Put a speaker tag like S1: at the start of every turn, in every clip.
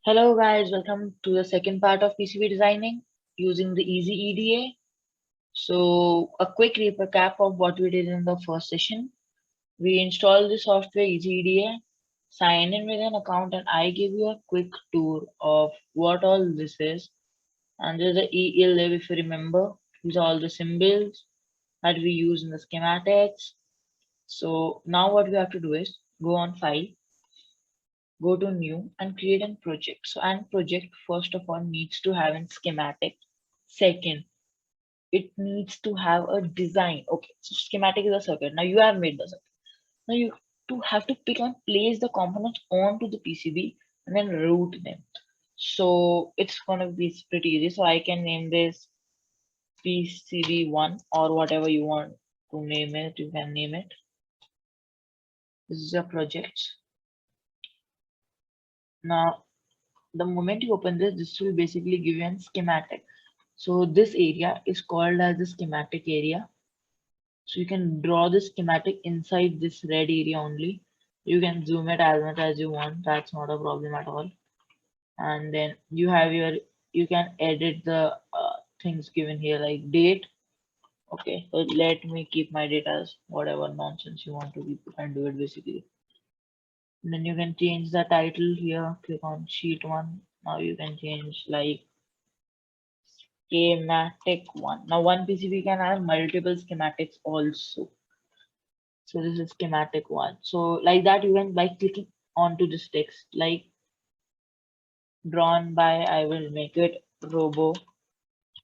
S1: Hello guys, welcome to the second part of PCB designing using the EasyEda. So a quick recap of what we did in the first session. We installed the software EasyEda, sign in with an account, and I give you a quick tour of what all this is. And there's the ELF if you remember. These are all the symbols that we use in the schematics. So now what we have to do is go on file, go to new and create a project. So and project first of all needs to have a schematic. Second, it needs to have a design. Okay, so schematic is a circuit. Now you have made the circuit. Now you to have to pick and place the components onto the PCB and then route them. So it's gonna be pretty easy. So I can name this PCB1 or whatever you want to name it. You can name it. This is a project. Now the moment you open this, this will basically give you a schematic. So this area is called as the schematic area. So you can draw the schematic inside this red area only. You can zoom it as much as you want. That's not a problem at all. And then you have you can edit the things given here like date. Okay, so let me keep my date as whatever nonsense you want to keep. You can do it basically. And then you can change the title here. Click on sheet one. Now you can change like schematic one. Now one PCB can have multiple schematics also. So this is schematic one. So like that you can by clicking onto this text like drawn by I will make it robo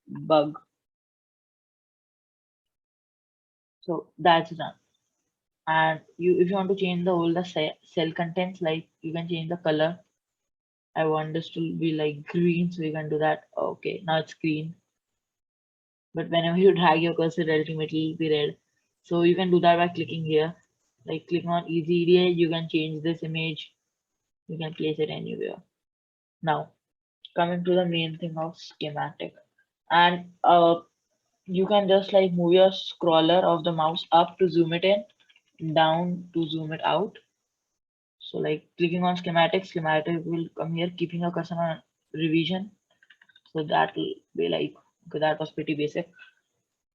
S1: bug. So that's done. And you if you want to change the whole the cell contents like you can change the color. I want this to be like green so you can do that. Okay, now it's green. But whenever you drag your cursor ultimately it'll be red. So you can do that by clicking here. Like click on EasyEda, you can change this image. You can place it anywhere. Now coming to the main thing of schematic, and you can just like move your scroller of the mouse up to zoom it in, down to zoom it out. So like clicking on schematic will come here, keeping a cursor on revision. So that will be like, okay, that was pretty basic.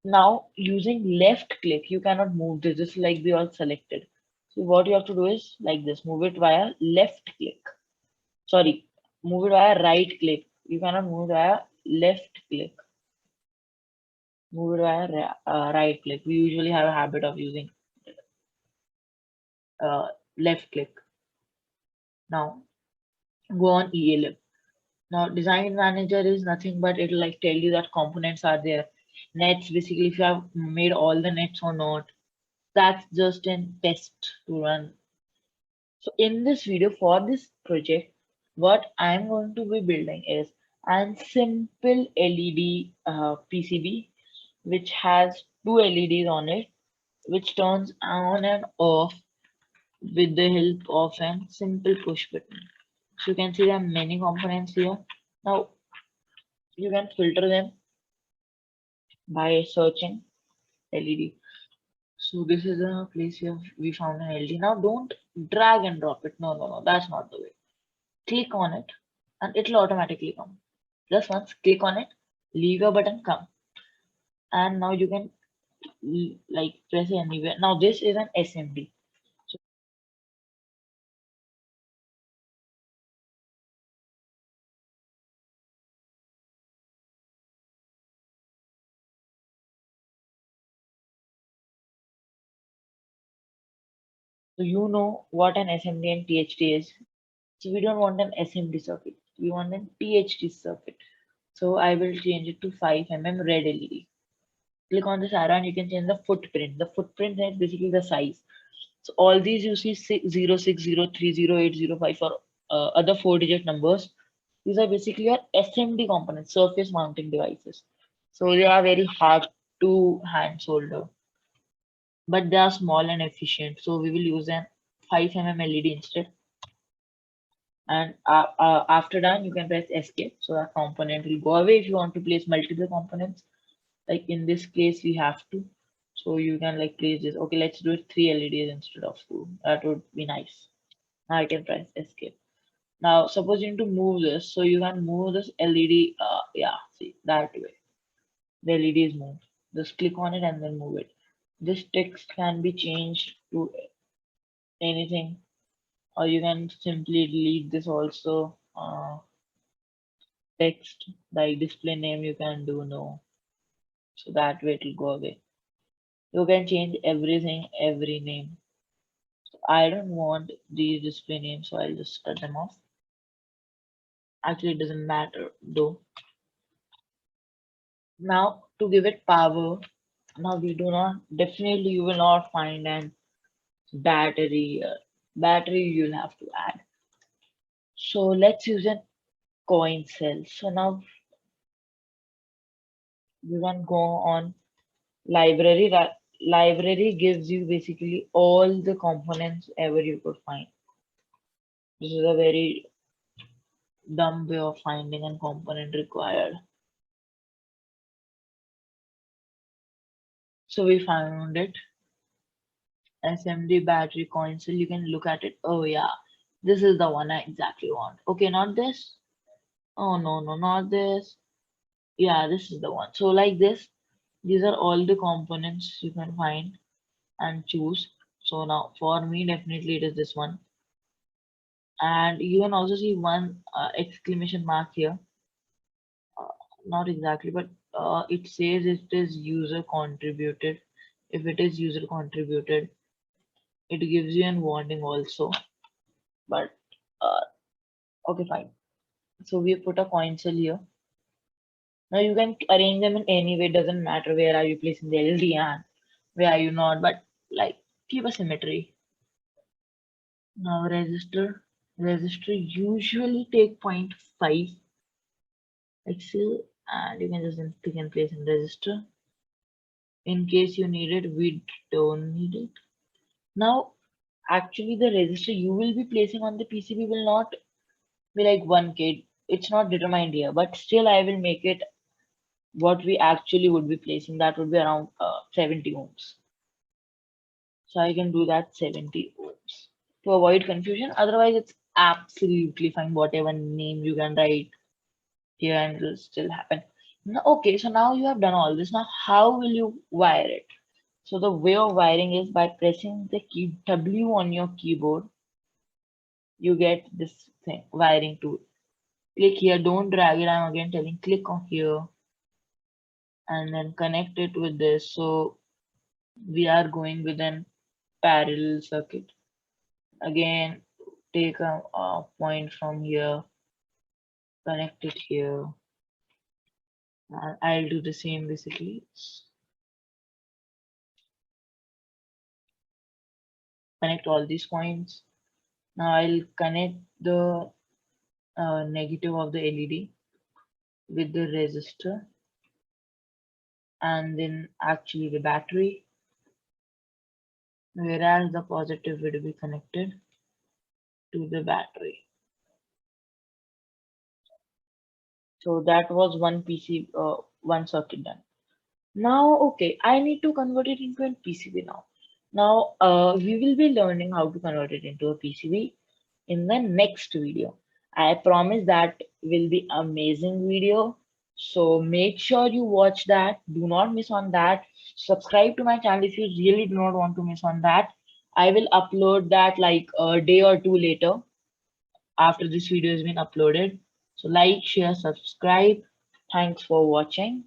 S1: Now using left click, you cannot move this, just like we all selected. So what you have to do is like this, move it via left click. Sorry, move it via right click. You cannot move via left click. Move it via right click. We usually have a habit of using left click. Now go on ELF. Now design manager is nothing but it'll like tell you that components are there. Nets basically if you have made all the nets or not. That's just a test to run. So in this video for this project, what I'm going to be building is a simple LED PCB which has two LEDs on it, which turns on and off with the help of a simple push button. So you can see there are many components here. Now you can filter them by searching LED. So this is a place here we found an LED. Now don't drag and drop it. No, that's not the way. Click on it and it'll automatically come. Just once click on it, leave your button, come. And now you can like press it anywhere. Now this is an SMD. So you know what an SMD and THD is. So we don't want an SMD circuit. We want an THD circuit. So I will change it to 5 mm red LED. Click on this arrow and you can change the footprint. The footprint is basically the size. So all these you see 06030805 for other 4-digit numbers. These are basically your SMD components, surface mounting devices. So they are very hard to hand solder, but they are small and efficient. So we will use an 5 mm LED instead. And after that, you can press escape. So that component will go away if you want to place multiple components. Like in this case, we have to. So you can like place this. Okay, let's do it 3 LEDs instead of 2. That would be nice. Now I can press escape. Now, suppose you need to move this, so you can move this LED. Yeah, see that way. The LED is moved. Just click on it and then move it. This text can be changed to anything, or you can simply delete this also. Text like display name, you can do no, so that way it will go away. You can change everything, every name. So I don't want these display names, so I'll just cut them off. Actually, it doesn't matter though. Now to give it power, now we do not, definitely you will not find an battery. Battery you'll have to add. So let's use a coin cell. So now you can go on library. Library gives you basically all the components ever you could find. This is a very dumb way of finding a component required. So we found it. SMD battery coin cell. You can look at it. Oh yeah, this is the one I exactly want. Okay, not this. Oh no, no, not this. Yeah, this is the one. So like this, these are all the components you can find and choose. So now for me, definitely it is this one. And you can also see one exclamation mark here. Uh, Not exactly, but it says it is user contributed. If it is user contributed, it gives you a warning also. But uh, okay, fine. So we put a coin cell here. Now you can arrange them in any way. Doesn't matter where are you placing the LED and where are you not. But like keep a symmetry. Now register usually take 0.5 pixel, and you can just pick and place in register. In case you need it, we don't need it. Now, actually the register you will be placing on the PCB will not be like 1K. It's not determined here, but still I will make it what we actually would be placing. That would be around 70 ohms. So I can do that 70 ohms to avoid confusion. Otherwise, it's absolutely fine. Whatever name you can write here and it will still happen. Now, okay, so now you have done all this. Now, how will you wire it? So the way of wiring is by pressing the key W on your keyboard, you get this thing, wiring tool. Click here, don't drag it. I'm again telling click on here and then connect it with this. So we are going with an parallel circuit. Again, take a point from here, connect it here. And I'll do the same basically. Connect all these points. Now I'll connect the negative of the LED with the resistor and then actually the battery, whereas the positive will be connected to the battery. So that was one circuit done. Now, okay, I need to convert it into a PCB now. Now, we will be learning how to convert it into a PCB in the next video. I promise that will be amazing video. So make sure you watch that. Do not miss on that. Subscribe to my channel if you really do not want to miss on that. I will upload that like a day or two later after this video has been uploaded. So like, share, subscribe. Thanks for watching.